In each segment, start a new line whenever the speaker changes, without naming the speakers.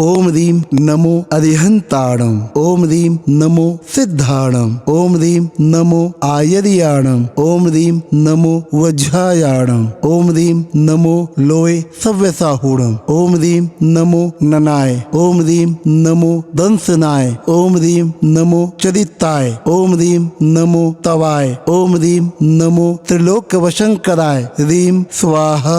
ओम ह्रीं नमो अरिहंताणम। ओम ह्रीं नमो सिद्धाणम। ओम ह्रीं नमो आयर्याणम। ओम ह्रीं नमो वज्रायाणम। ओम ह्रीं नमो लोय सव्यसाहूणम। ओम ह्रीं नमो ननाय। ओम ह्रीं नमो दंसनाय। ओम ह्रीं नमो चरिताय। ओम ह्रीं नमो तवाय। ओम ह्रीं नमो त्रिलोकवशंकराय। ह्रीं स्वाहा।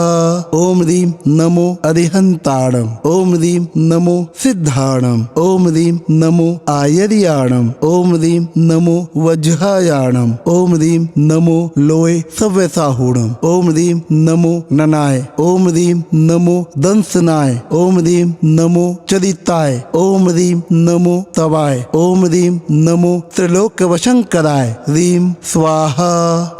ओम ह्रीं नमो अरिहंताणम। ओम ह्रीं नमो सिद्धाणम। ओम ह्रीं नमो आयर्याणम। ओम ह्रीं नमो वज्रायाणम। ओम ह्रीं नमो लोय सव्यसाहूणम। ओम ह्रीं नमो ननाय। ओम ह्रीं नमो दंसनाय। ओम ह्रीं नमो चरिताय। ओम ह्रीं नमो तवाय। ओम ह्रीं नमो त्रिलोकवशंकराय। ह्रीं स्वाहा।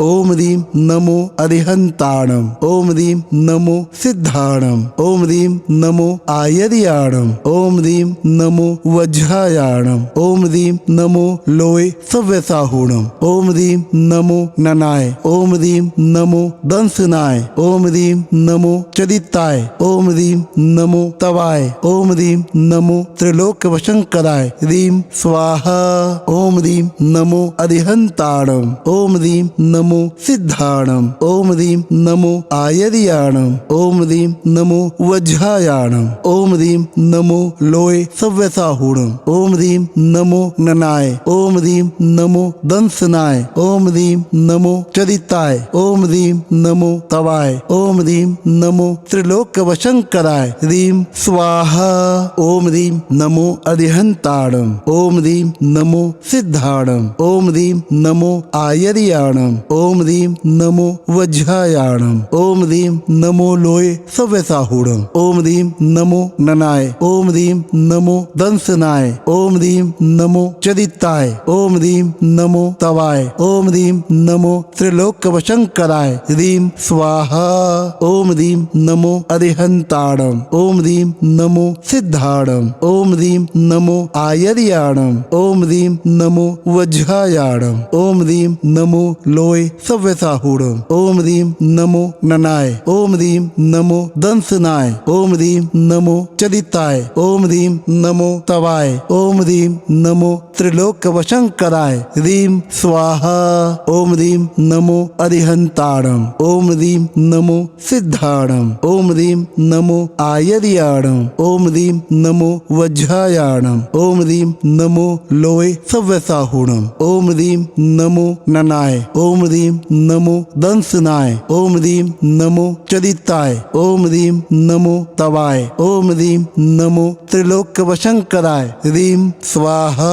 ओम ह्रीं नमो अरिहंताणम। ओम ह्रीं नमो सिद्धाणम। ओम ह्रीं नमो आयर्याणम। ओम ह्रीं नमो वज्रायाणम। ओम ह्रीं नमो लोय सव्यसाहूणम। ओम ह्रीं नमो ननाय। ओम ह्रीं नमो दंसनाय। ओम ह्रीं नमो चरिताय। ओम ह्रीं नमो तवाय। ओम ह्रीं नमो त्रिलोकवशंकराय। ह्रीं स्वाहा। ओम ह्रीं नमो अरिहंताणम। ओम ह्रीं नमो सिद्धाणम। ओम ह्रीं नमो आयर्याणम। ओम ह्रीं नमो वज्रायाणम। ओम ह्रीं नमो लोय सव्यसाहूणम। ओम ह्रीं नमो ननाय। ओम ह्रीं नमो दंसनाय। ओम ह्रीं नमो चरिताय। ओम ह्रीं नमो तवाय। ओम ह्रीं नमो त्रिलोकवशंकराय। ह्रीं स्वाहा। ओम ह्रीं नमो अरिहंताणम। ओम ह्रीं नमो सिद्धाणम। ओम ह्रीं नमो आयर्याणम। ओम ह्रीं नमो वज्रायाणम। ओम ह्रीं नमो लोय सव्यसाहूणम। ओम ह्रीं नमो ननाय। ओम ह्रीं नमो दंसनाय। ओम ह्रीं नमो चरिताय। ओम ह्रीं नमो तवाय। ओम ह्रीं नमो त्रिलोकवशंकराय। ह्रीं स्वाहा। ओम ह्रीं नमो अरिहंताणम। ओम ह्रीं नमो सिद्धाणम। ओम ह्रीं नमो आयर्याणम। ओम ह्रीं नमो वज्रायाणम। ओम ह्रीं नमो लोय सव्यसाहूणम। ओम ह्रीं नमो ननाय। ओम ह्रीं नमो दंसनाय। ओम ह्रीं नमो चरिताय। ओम ह्रीं नमो तवाय। ओम ह्रीं नमो त्रिलोकवशंकराय। ह्रीं स्वाहा। ओम ह्रीं नमो अरिहंताणम। ओम ह्रीं नमो सिद्धाणम। ओम ह्रीं नमो आयर्याणम। ओम ह्रीं नमो वज्रायाणम। ओम ह्रीं नमो लोय सव्यसाहूणम। ओम ह्रीं नमो ननाय। ओम ह्रीं नमो दंसनाय। ओम ह्रीं नमो चरिताय। ओम ह्रीं नमो तवाय। ओम ह्रीं नमो त्रिलोकवशंकराय। ह्रीं स्वाहा।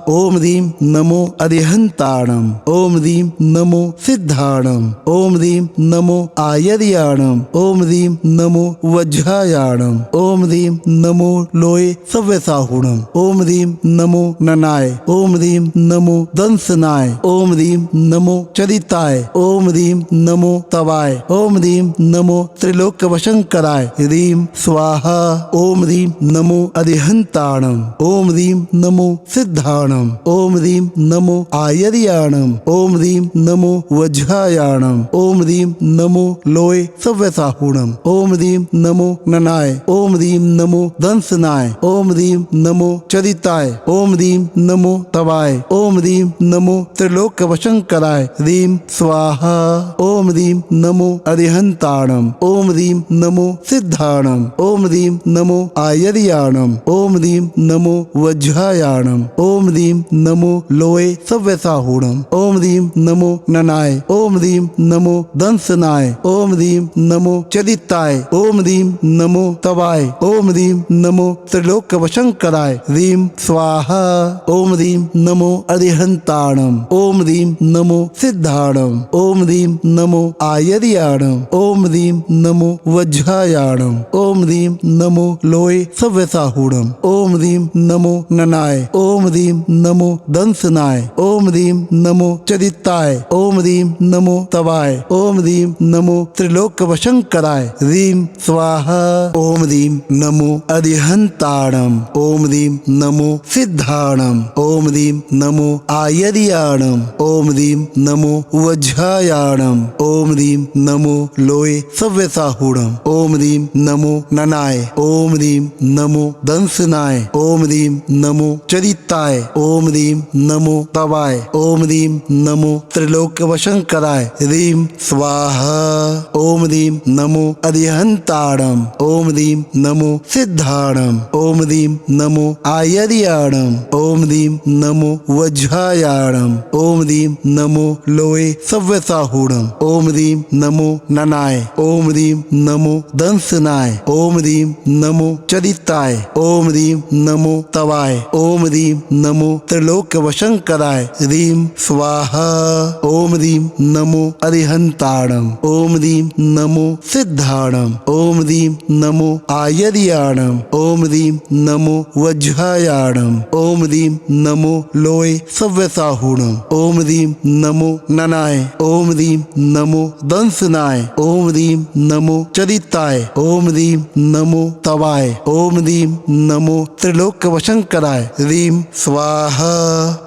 ओम ह्रीं नमो अरिहंताणम। ओम ह्रीं नमो सिद्धाणम। ओम ह्रीं नमो आयर्याणम। ओम ह्रीं नमो वज्रायाणम। ओम ह्रीं नमो लोय सव्यसाहूणम। ओम ह्रीं नमो ननाय। ओम ह्रीं नमो दंसनाय। ओम ह्रीं नमो चरिताय। ओम ह्रीं नमो तवाय। ओम ह्रीं नमो त्रिलोकवशंकराय। ह्रीं स्वाहा। ओम ह्रीं नमो अरिहंताणम। ओम ह्रीं नमो सिद्धाणम। ओम ह्रीं नमो आयर्याणम। ओम ह्रीं नमो वज्रायाणम। ओम ह्रीं नमो लोय सव्यसाहूणम। ओम ह्रीं नमो ननाय। ओम ह्रीं नमो दंसनाय। ओम ह्रीं नमो चरिताय। ओम ह्रीं नमो तवाय। ओम ह्रीं नमो त्रिलोकवशंकराय। ह्रीं स्वाहा। ओम ह्रीं नमो अरिहंताणम। ओम ह्रीं नमो सिद्धाणम। ओम ह्रीं नमो आयर्याणम। ओम ह्रीं नमो वज्रायाणम। ओम ह्रीं नमो लोय सव्यसाहूणम। ओम ह्रीं नमो ननाय। ओम ह्रीं नमो दंसनाय। ओम ह्रीं नमो चरिताय। ओम ह्रीं नमो तवाय। ओम ह्रीं नमो त्रिलोकवशंकराय। ह्रीं स्वाहा। ओम ह्रीं नमो अरिहंताणम। ओम ह्रीं नमो सिद्धाणम। ओम ह्रीं नमो आयर्याणम। ओम ह्रीं नमो वज्रायाणम। ओम ह्रीं नमो लोय सव्यसाहूणम। ओम ह्रीं नमो ननाय। ओम ह्रीं नमो दंसनाय। ओम ह्रीं नमो चरिताय। ओम ह्रीं नमो तवाय। ओम ह्रीं नमो त्रिलोकवशंकराय। ह्रीं स्वाहा। ओम ह्रीं नमो अरिहंताणम। ओम ह्रीं नमो सिद्धाणम। ओम ह्रीं नमो आयर्याणम। ओम ह्रीं नमो वज्रायाणम। ओम ह्रीं नमो लोय सव्यसाहूणम। ओम ह्रीं नमो ननाय। ओम ह्रीं नमो दंसनाय ओम ह्रीं नमो चरिताय ओम ह्रीं नमो तवाय ओम ह्रीं नमो त्रिलोक्यवशंकराय ह्रीं स्वाहा ओम ह्रीं नमो अरिहंताणम ओम ह्रीं नमो सिद्धाणम ओम ह्रीं नमो आयर्याणम ओम ह्रीं नमो वज्रायाणम ओम ह्रीं नमो लोये सव्यसाहूणम ओम ह्रीं नमो ननाय ओम ह्रीं नमो दंसनाय ओम ह्रीं नमो चरिताय ओम ह्रीं नमो तवाय ओम ह्रीं नमो त्रिलोक्यवशंकराय ह्रीं स्वाहा ओम ह्रीं नमो अरिहंताणम ओम ह्रीं नमो सिद्धाणम ओम ह्रीं नमो आयर्याणम ओम ह्रीं नमो वज्रायाणम ओम ह्रीं नमो लोये सव्यसाहूणम ओम ह्रीं नमो ननाय ओम ह्रीं नमो दंसनाय ओम ह्रीं नमो चरिताय ओम ह्रीं नमो तवाय ओम ह्रीं नमो त्रिलोक्यवशंकराय ह्रीं स्वाहा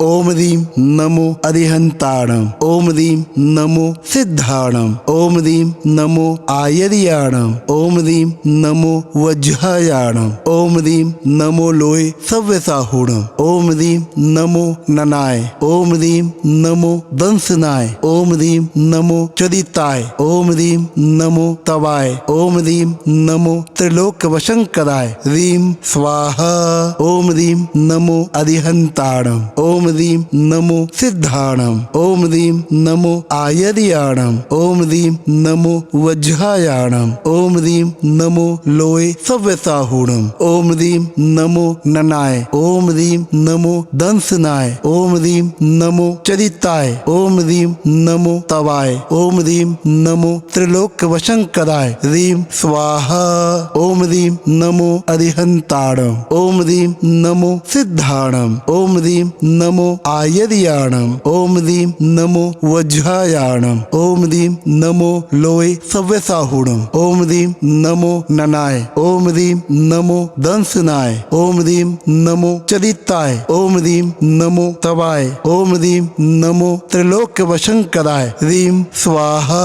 ओम ह्रीं नमो अरिहंताणम ओम ह्रीं नमो सिद्धाणम ओम ह्रीं नमो आयर्याणम ओम ह्रीं नमो वज्रायाणम ओम ह्रीं नमो लोये सव्यसाहूणम ओम ह्रीं नमो ननाय ओम ह्रीं नमो दंसनाय ओम ह्रीं नमो चरिताय ओम ह्रीं नमो तवाय ओम ह्रीं नमो त्रिलोक्यवशंकराय ह्रीं स्वाहा ओम ह्रीं नमो अरिहंताणम ओम ह्रीं नमो सिद्धाणम ओम ह्रीं नमो आयर्याणम ओम ह्रीं नमो वज्रायाणम ओम ह्रीं नमो लोये सव्यसाहूणम ओम ह्रीं नमो ननाय ओम ह्रीं नमो दंसनाय ओम ह्रीं नमो चरिताय ओम ह्रीं नमो तवाय ओम ह्रीं नमो त्रिलोक्यवशंकराय ह्रीं स्वाहा ओम ह्रीं नमो अरिहंताणम ओम ह्रीं नमो सिद्धाणम ओम ह्रीं नमो आयर्याणम ओम ह्रीं नमो वज्रायाणम ओम ह्रीं नमो लोये सव्यसाहूणम ओम ह्रीं नमो ननाय ओम ह्रीं नमो दंसनाय ओम ह्रीं नमो चरिताय ओम ह्रीं नमो तवाय ओम ह्रीं नमो त्रिलोक्यवशंकराय ह्रीं स्वाहा।